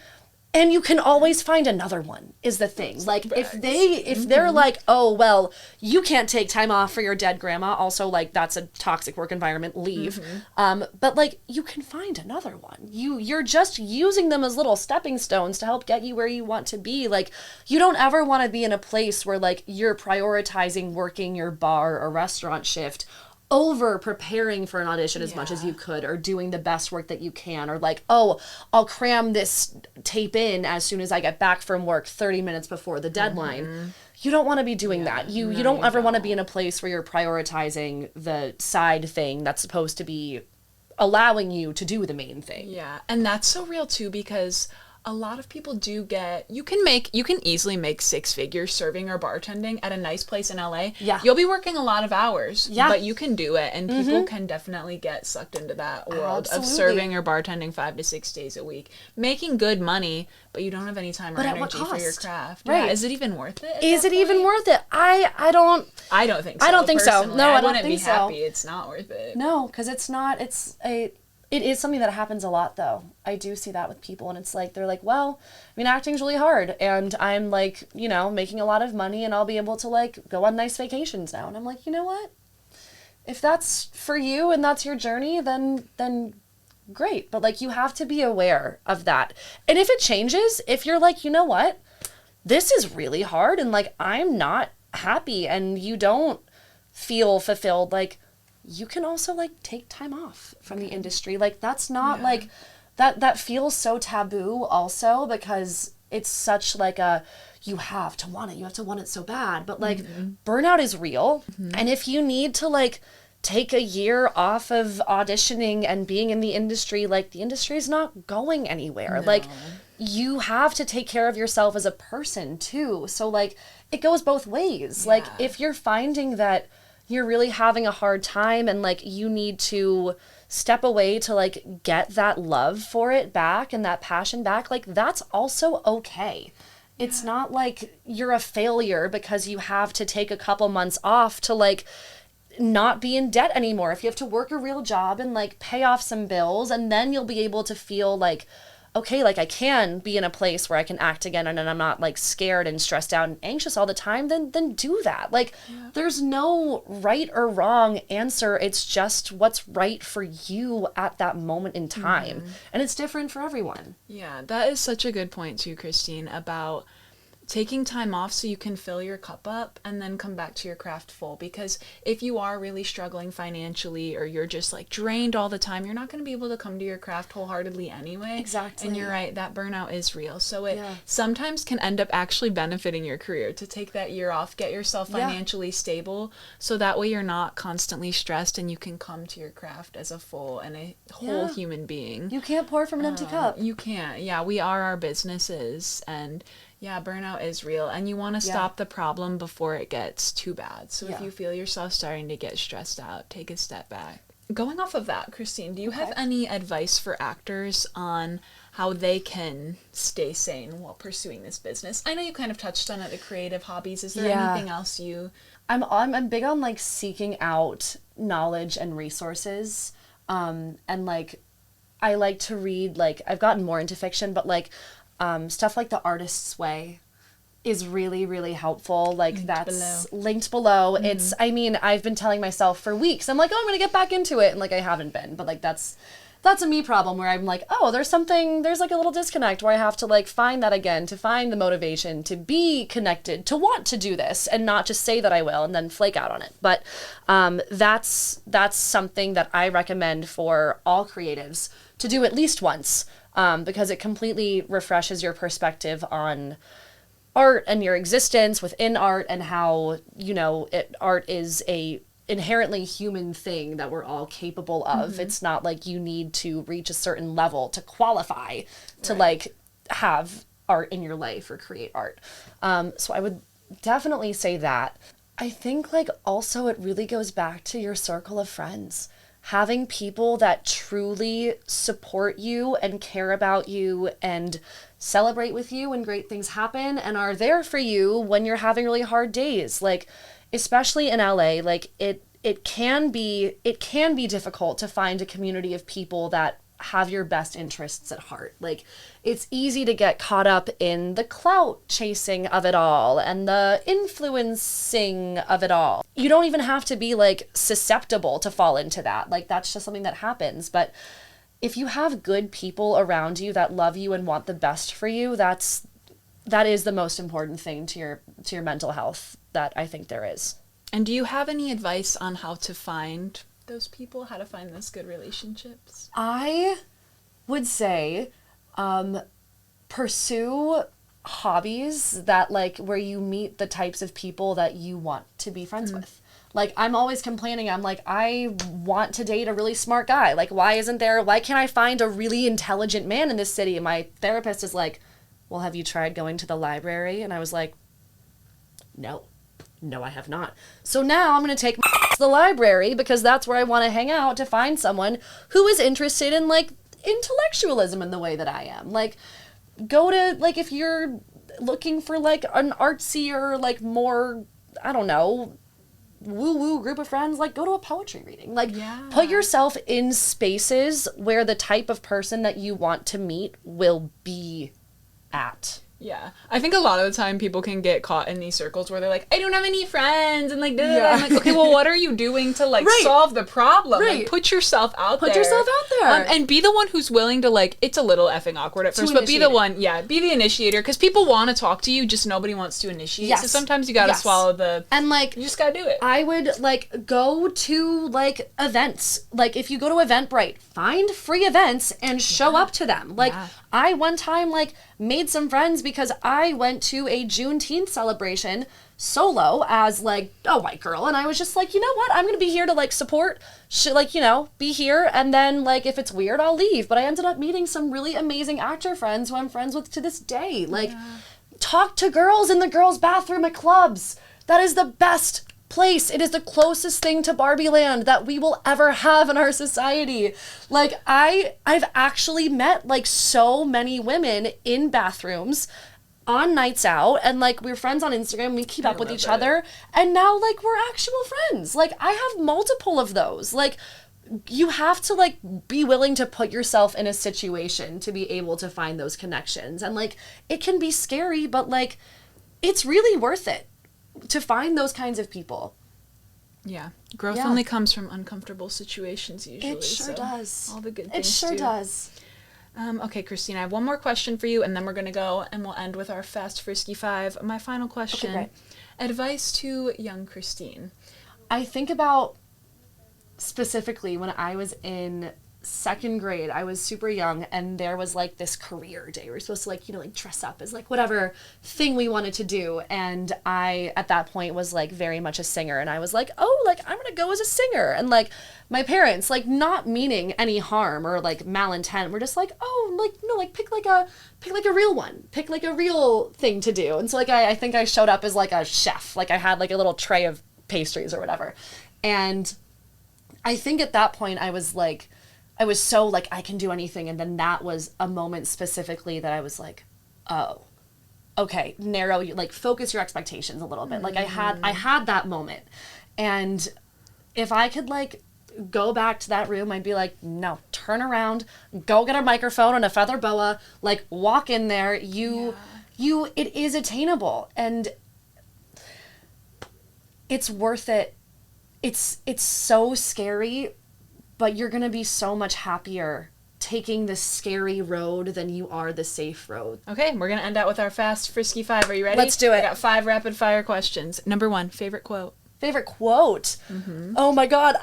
And you can always find another one, is the thing. Like, if they're like, oh, well, you can't take time off for your dead grandma. Also, like, that's a toxic work environment. Leave. But like, you can find another one. You're just using them as little stepping stones to help get you where you want to be. Like, you don't ever want to be in a place where like you're prioritizing working your bar or restaurant shift over preparing for an audition as much as you could, or doing the best work that you can, or like, oh, I'll cram this tape in as soon as I get back from work 30 minutes before the deadline. You don't want to be doing that. You don't ever want to be in a place where you're prioritizing the side thing that's supposed to be allowing you to do the main thing. Yeah, and that's so real too, because a lot of people do get, you can easily make 6 figures serving or bartending at a nice place in LA. Yeah. You'll be working a lot of hours, yeah, but you can do it, and people can definitely get sucked into that world of serving or bartending 5 to 6 days a week, making good money, but you don't have any time or energy for your craft. Right. Yeah. Is it even worth it? Is it even worth it? I don't think so. I don't think so. Personally. No, I don't wouldn't think be so. happy. It's not worth it. No, because it is something that happens a lot, though. I do see that with people, and it's like, they're like, well, I mean, acting's really hard, and I'm like, you know, making a lot of money, and I'll be able to like go on nice vacations now. And I'm like, you know what? If that's for you and that's your journey, then great. But like, you have to be aware of that. And if it changes, if you're like, you know what? This is really hard, and like, I'm not happy, and you don't feel fulfilled, like, you can also like take time off from the industry. Like, that's not like that feels so taboo also, because it's such like you have to want it so bad. But like, burnout is real. And if you need to like take a year off of auditioning and being in the industry, like, the industry is not going anywhere. Like, you have to take care of yourself as a person too. So like, it goes both ways. Like, if you're finding that you're really having a hard time and like, you need to step away to like get that love for it back and that passion back, like, that's also okay. It's not like you're a failure because you have to take a couple months off to like not be in debt anymore. If you have to work a real job and like pay off some bills, and then you'll be able to feel like, okay, like, I can be in a place where I can act again, and I'm not like scared and stressed out and anxious all the time, then do that. Like, there's no right or wrong answer. It's just what's right for you at that moment in time. And it's different for everyone. Yeah, that is such a good point too, Christine, about taking time off so you can fill your cup up and then come back to your craft full. Because if you are really struggling financially or you're just like drained all the time, you're not going to be able to come to your craft wholeheartedly anyway. Exactly. And you're right, that burnout is real. So it sometimes can end up actually benefiting your career to take that year off, get yourself financially stable, so that way you're not constantly stressed and you can come to your craft as a full and a whole human being. You can't pour from an empty cup. You can't. Yeah, we are our businesses, and yeah, burnout is real, and you want to stop the problem before it gets too bad. So if you feel yourself starting to get stressed out, take a step back. Going off of that, Christine, do you have any advice for actors on how they can stay sane while pursuing this business? I know you kind of touched on it, the creative hobbies. Is there anything else you... I'm big on like seeking out knowledge and resources. And like, I like to read, like, I've gotten more into fiction, but like, stuff like The Artist's Way is really, really helpful. Like linked below. It's, I mean, I've been telling myself for weeks, I'm like, oh, I'm going to get back into it. And like, I haven't been, but like, that's a me problem where I'm like, oh, there's like a little disconnect where I have to like find that again, to find the motivation to be connected, to want to do this and not just say that I will and then flake out on it. But that's something that I recommend for all creatives to do at least once, because it completely refreshes your perspective on art and your existence within art and how, you know, art is a inherently human thing that we're all capable of. It's not like you need to reach a certain level to qualify to like have art in your life or create art. So I would definitely say that. I think like also it really goes back to your circle of friends. Having people that truly support you and care about you and celebrate with you when great things happen and are there for you when you're having really hard days. Like, especially in LA, like it can be difficult to find a community of people that have your best interests at heart. Like, it's easy to get caught up in the clout chasing of it all and the influencing of it all. You don't even have to be like susceptible to fall into that. Like, that's just something that happens. But if you have good people around you that love you and want the best for you, that is the most important thing to your mental health that I think there is. And do you have any advice on how to find those people, how to find those good relationships? I would say pursue hobbies that like where you meet the types of people that you want to be friends with. Like, I'm always complaining. I'm like, I want to date a really smart guy. Like, why can't I find a really intelligent man in this city? And my therapist is like, well, have you tried going to the library? And I was like, no, I have not. So now I'm going to take to the library because that's where I want to hang out to find someone who is interested in like intellectualism in the way that I am. Like, go to, like, if you're looking for like an artsier, like more, I don't know, woo-woo group of friends, like, go to a poetry reading. Like, put yourself in spaces where the type of person that you want to meet will be at. Yeah. I think a lot of the time people can get caught in these circles where they're like, I don't have any friends, and like, I'm like, okay, well, what are you doing to like solve the problem? Like, put yourself out there. And be the one who's willing to, like, it's a little effing awkward at first, but be the one, be the initiator, because people want to talk to you, just nobody wants to initiate. So sometimes you gotta swallow and like, you just gotta do it. I would like go to like events. Like, if you go to Eventbrite, find free events and show up to them. Like, I one time like made some friends because I went to a Juneteenth celebration solo as like a white girl, and I was just like, you know what, I'm gonna be here to like support, like, you know, be here, and then like if it's weird I'll leave. But I ended up meeting some really amazing actor friends who I'm friends with to this day. Like, talk to girls in the girls' bathroom at clubs. That is the best place. It is the closest thing to Barbie Land that we will ever have in our society. Like, I've actually met like so many women in bathrooms on nights out, and like we're friends on Instagram, we keep up with each other, and now like we're actual friends. Like, I have multiple of those. Like, you have to like be willing to put yourself in a situation to be able to find those connections, and like it can be scary, but like it's really worth it to find those kinds of people. Yeah. Growth only comes from uncomfortable situations usually. It sure does. All the good things It sure does. Okay, Christine, I have one more question for you, and then we're going to go, and we'll end with our Fast Frisky 5. My final question. great. Advice to young Christine. I think about specifically when I was in second grade, I was super young, and there was like this career day. We were supposed to like, like dress up as like whatever thing we wanted to do. And I, at that point, was like very much a singer. And I was like, oh, like I'm going to go as a singer. And like my parents, like not meaning any harm or like malintent, were just like, oh, like, no, like pick like a real one, pick like a real thing to do. And so like, I think I showed up as like a chef. Like I had like a little tray of pastries or whatever. And I think at that point I was so like, I can do anything. And then that was a moment specifically that I was like, oh, okay, focus your expectations a little bit. Like I had that moment. And if I could like go back to that room, I'd be like, no, turn around, go get a microphone and a feather boa, like walk in there. It is attainable and it's worth it. It's so scary, but you're going to be so much happier taking the scary road than you are the safe road. Okay, we're going to end out with our Fast Frisky 5. Are you ready? Let's do it. I got 5 rapid fire questions. Number 1, favorite quote. Favorite quote? Oh my God.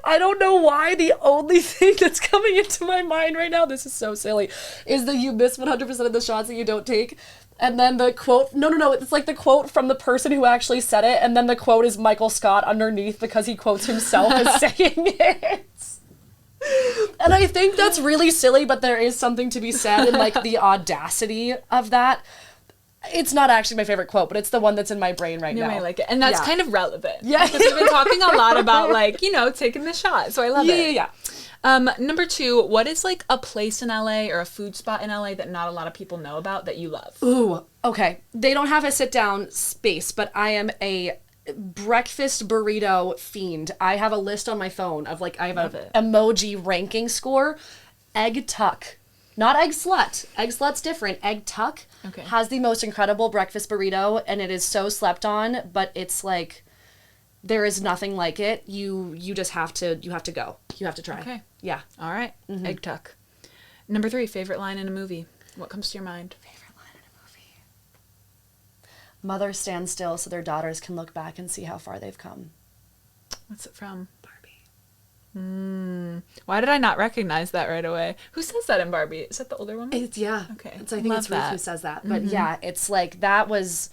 I don't know why the only thing that's coming into my mind right now, this is so silly, is that you miss 100% of the shots that you don't take. And then the quote, no, it's like the quote from the person who actually said it, and then the quote is Michael Scott underneath because he quotes himself as saying it. And I think that's really silly, but there is something to be said in like the audacity of that. It's not actually my favorite quote, but it's the one that's in my brain right now. You may like it. And that's kind of relevant. Yeah. Because we've been talking a lot about like, taking the shot. So I love it. Yeah. Number 2, what is like a place in LA or a food spot in LA that not a lot of people know about that you love? Ooh, okay. They don't have a sit down space, but I am a breakfast burrito fiend. I have a list on my phone of like, I have an emoji ranking score. Egg Tuck. Not Egg Slut. Egg Slut's different. Egg Tuck has the most incredible breakfast burrito, and it is so slept on, but it's like, there is nothing like it. You just have to go. You have to try. Okay. Yeah. All right. Egg Tuck. Number 3, favorite line in a movie. What comes to your mind? Favorite line in a movie. Mothers stand still so their daughters can look back and see how far they've come. What's it from? Barbie. Why did I not recognize that right away? Who says that in Barbie? Is that the older woman? Yeah. Okay. I think it's Ruth who says that. But yeah, it's like, that was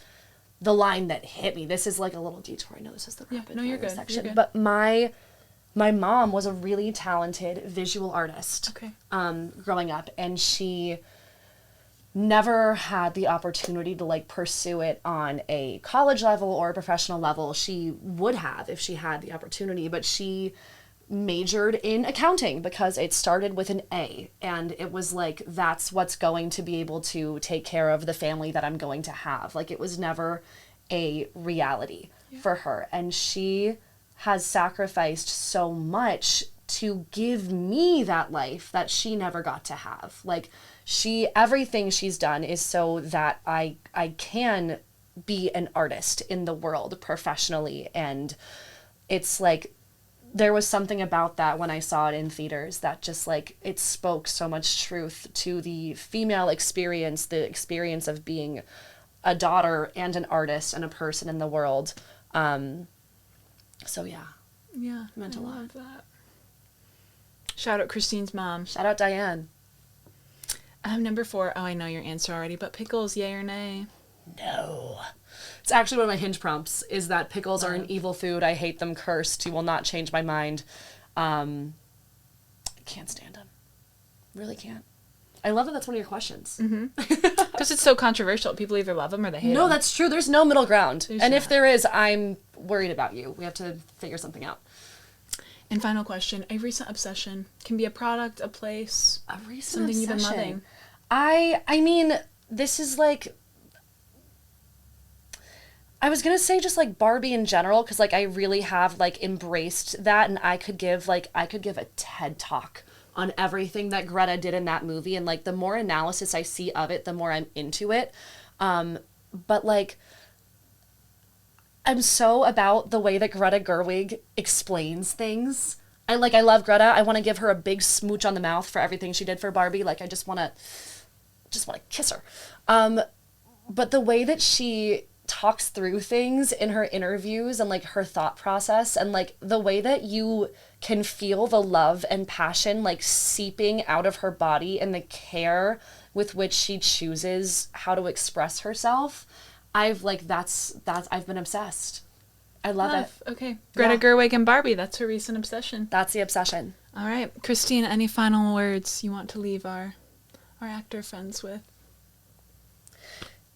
the line that hit me. This is like a little detour. I know this is the rapid fire section. You're good. But my mom was a really talented visual artist growing up, and she never had the opportunity to like pursue it on a college level or a professional level. She would have if she had the opportunity, but she majored in accounting because it started with an A, and it was like, that's what's going to be able to take care of the family that I'm going to have. Like, it was never a reality for her, and she has sacrificed so much to give me that life that she never got to have. Like, everything she's done is so that I can be an artist in the world professionally, and it's like, there was something about that when I saw it in theaters that just like, it spoke so much truth to the female experience, the experience of being a daughter and an artist and a person in the world. So yeah. Yeah. Meant a lot. Love that. Shout out Christine's mom. Shout out Diane. Number 4. Oh, I know your answer already, but pickles, yay or nay? No. It's actually one of my hinge prompts, is that pickles are an evil food. I hate them, cursed. You will not change my mind. I can't stand them. Really can't. I love that that's one of your questions. Because it's so controversial. People either love them or they hate them. No, that's true. There's no middle ground. There's and not. if there is, I'm worried about you. We have to figure something out. And final question. A recent obsession. Can be a product, a place. A recent something obsession. you've been loving. I mean, this is like, I was gonna say just like Barbie in general, because like I really have like embraced that, and I could give a TED talk on everything that Greta did in that movie, and like the more analysis I see of it, the more I'm into it. But like, I'm so about the way that Greta Gerwig explains things. I love Greta. I want to give her a big smooch on the mouth for everything she did for Barbie. Like, I just want to kiss her. But the way that she talks through things in her interviews and like her thought process, and like the way that you can feel the love and passion like seeping out of her body, and the care with which she chooses how to express herself, I've been obsessed. I love it. Okay. Greta Gerwig and Barbie, that's her recent obsession. That's the obsession. All right. Christine, any final words you want to leave our actor friends with?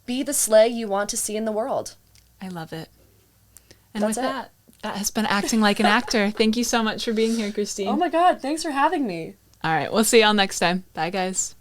Be the slay you want to see in the world. I love it. And That's with it. that has been Acting Like an Actor. Thank you so much for being here, Christine. Oh my God, thanks for having me. All right. We'll see y'all next time. Bye, guys.